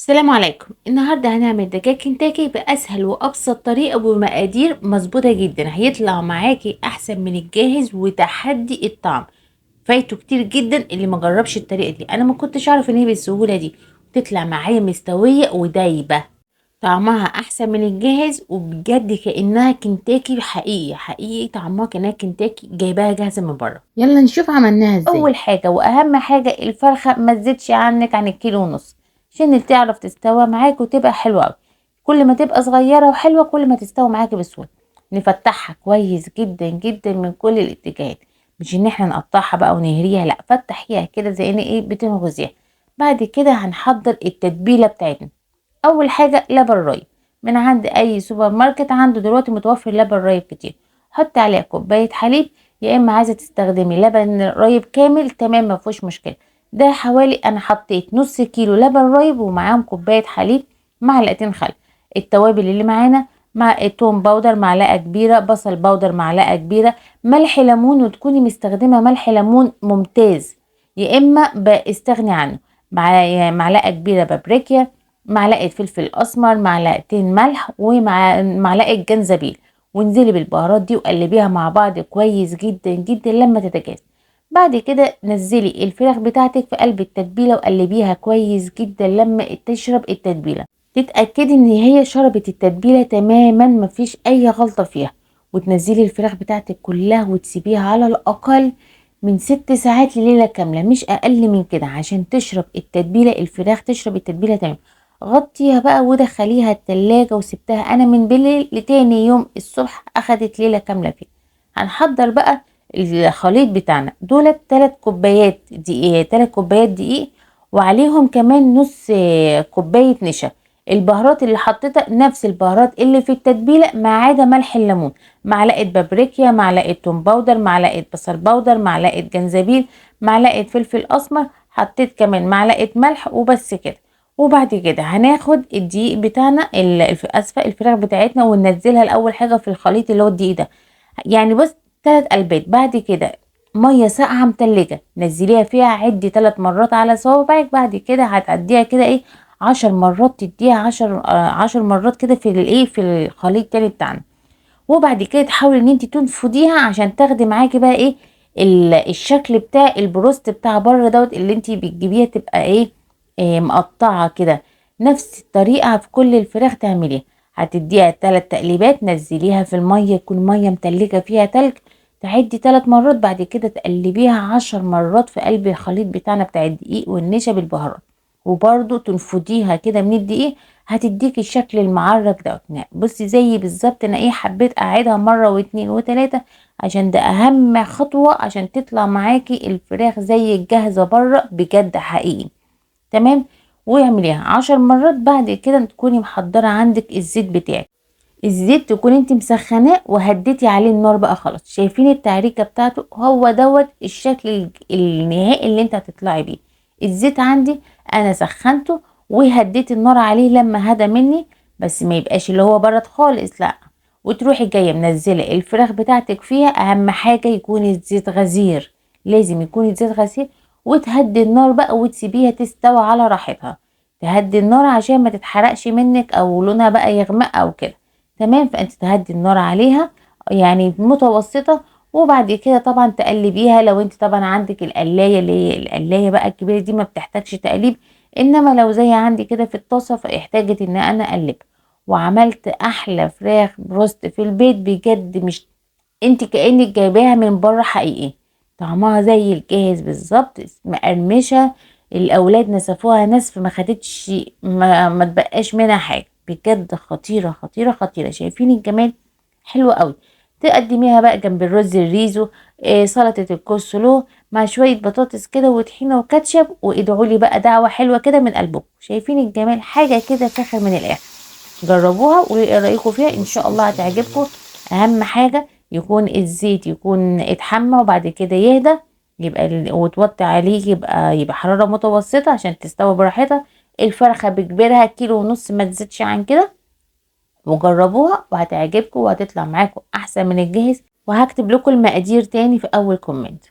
السلام عليكم. النهارده هنعمل دجاج كنتاكي باسهل وابسط طريقه ومقادير مظبوطه جدا. هيطلع معاكي احسن من الجاهز وتحدي الطعم. فايته كتير جدا اللي ما جربش الطريقه دي. انا ما كنتش اعرف ان هي بالسهوله دي. تطلع معايا مستويه ودايبه. طعمها احسن من الجاهز وبجد كانها كنتاكي حقيقي حقيقي. طعمها كانها كنتاكي جايباها جاهزه من بره. يلا نشوف عملناها ازاي. اول حاجه واهم حاجه الفرخه ما تزيدش عنك عن الكيلو ونص عشان تعرف تستوى معاك وتبقى حلوه قوي. كل ما تبقى صغيره وحلوه كل ما تستوى معاك بسهوله. نفتحها كويس جدا جدا من كل الاتجاهات. مش ان احنا نقطعها بقى ونهريها، لا، فتحيها كده زي ان ايه بتنغزيها. بعد كده هنحضر التتبيله بتاعتنا. اول حاجه لبن رايب من عند اي سوبر ماركت، عنده دلوقتي متوفر لبن رايب كتير. حط عليه كوبايه حليب، يا اما عايزه تستخدمي لبن رايب كامل تمام ما فيهوش مشكله. ده حوالي انا حطيت نص كيلو لبن رايب ومعاهم كوبايه حليب، معلقتين خل. التوابل اللي معانا مع توم باودر معلقه كبيره، بصل باودر معلقه كبيره، ملح ليمون وتكوني مستخدمه ملح ليمون ممتاز يا اما بستغني عنه. معلقه كبيره بابريكا، معلقه فلفل اسمر، معلقتين ملح، ومع معلقه جنزبيل. وانزلي بالبهارات دي وقلبيها مع بعض كويس جدا جدا لما تتجانس. بعد كده نزلي الفراخ بتاعتك في قلب التتبيله وقلبيها كويس جدا لما تشرب التتبيله. تتاكدي ان هي شربت التتبيله تماما مفيش اي غلطه فيها. وتنزلي الفراخ بتاعتك كلها وتسيبيها على الاقل من 6 ساعات لليله كامله، مش اقل من كده، عشان تشرب التتبيله. الفراخ تشرب التتبيله تمام. غطيها بقى ودخليها التلاجة وسبتها انا من بالليل لتاني يوم الصبح، اخدت ليلة كاملة فيه. هنحضر بقى الخليط بتاعنا. دولت 3 كوبايات دقيق، 3 كوبايات دقيق، وعليهم كمان نص كوباية نشا. البهارات اللي حطيتها نفس البهارات اللي في التتبيلة ما عدا ملح الليمون. معلقة بابريكا، معلقة توم باودر، معلقة بصل باودر، معلقة جنزبيل، معلقة فلفل اسمر، حطيت كمان معلقة ملح وبس كده. وبعد كده هناخد الدقيق بتاعنا اسفه الفراخ بتاعتنا وننزلها الاول حاجه في الخليط اللي هو الدقيق ده. يعني بص 3 قلبات. بعد كده ميه ساقعه متلجه نزليها فيها، عدي 3 مرات على صوابعك. بعد كده هتعديها كده ايه 10 مرات، تديها 10 مرات كده في الايه في الخليط تاني بتاعنا. وبعد كده تحاولي ان انت تنفضيها عشان تاخدي معاكي بقى ايه الشكل بتاع البروست بتاع بره دوت اللي انت بتجيبيها تبقى إيه مقطعه كده. نفس الطريقه في كل الفراخ تعمليها. هتديها 3 تقليبات، نزليها في الميه يكون ميه متلجه فيها تلج. تعدي 3 مرات، بعد كده تقلبيها 10 مرات في قلب الخليط بتاعنا بتاع الدقيق والنشا بالبهارات. وبرده تنفضيها كده من الدقيق، هتديكي الشكل المعرج ده. بصي زي بالظبط انا حبيت اعيدها مره واتنين وتلاته عشان ده اهم خطوه عشان تطلع معاكي الفراخ زي الجاهزه بره بجد حقيقي. تمام. واعمليها 10 مرات. بعد كده تكوني محضره عندك الزيت بتاعك. الزيت تكون انت مسخناه وهديتي عليه النار بقى خلاص. شايفين التعريكه بتاعته؟ هو دوت الشكل النهائي اللي انت هتطلعي بيه. الزيت عندي انا سخنته وهديت النار عليه لما هدى مني، بس ما يبقاش اللي هو برد خالص، لا. وتروحي جايه منزله الفراخ بتاعتك فيها. اهم حاجه يكون الزيت غزير، لازم يكون الزيت غزير. وتهدي النار بقى وتسيبيها تستوى على راحتها. تهدي النار عشان ما تتحرقش منك او لونها بقى يغمق او كده. تمام. فانت تهدي النار عليها يعني متوسطه. وبعد كده طبعا تقلبيها. لو انت طبعا عندك القلايه اللي هي القلايه بقى الكبيره دي ما بتحتاجش تقليب، انما لو زي عندي كده في الطاسه فاحتاجت ان انا اقلب. وعملت احلى فراخ بروست في البيت بجد. مش انت كأنك جايباها من بره حقيقي. طعمها زي الجاهز بالظبط، مقرمشه. الاولاد نسفوها نسف ما خدتش، ما تبقاش منها حاجه. بجد خطيره خطيره خطيره. شايفين الجمال؟ حلوه قوي. تقدميها بقى جنب الرز الريزو، سلطه الكوسلو مع شويه بطاطس كده وطحينه وكاتشب. وادعوا لي بقى دعوه حلوه كده من قلبكم. شايفين الجمال؟ حاجه كده فاخر من الاخر. جربوها وايه رايكم فيها، ان شاء الله هتعجبكم. اهم حاجه يكون الزيت يكون اتحمى وبعد كده يهدى، يبقى وتوطي عليه، يبقى حراره متوسطه عشان تستوي براحتها. الفرخه بكبرها كيلو ونص ما تزيدش عن كده. وجربوها وهتعجبكم وهتطلع معاكم احسن من الجاهز. وهكتب لكم المقادير تاني في اول كومنت.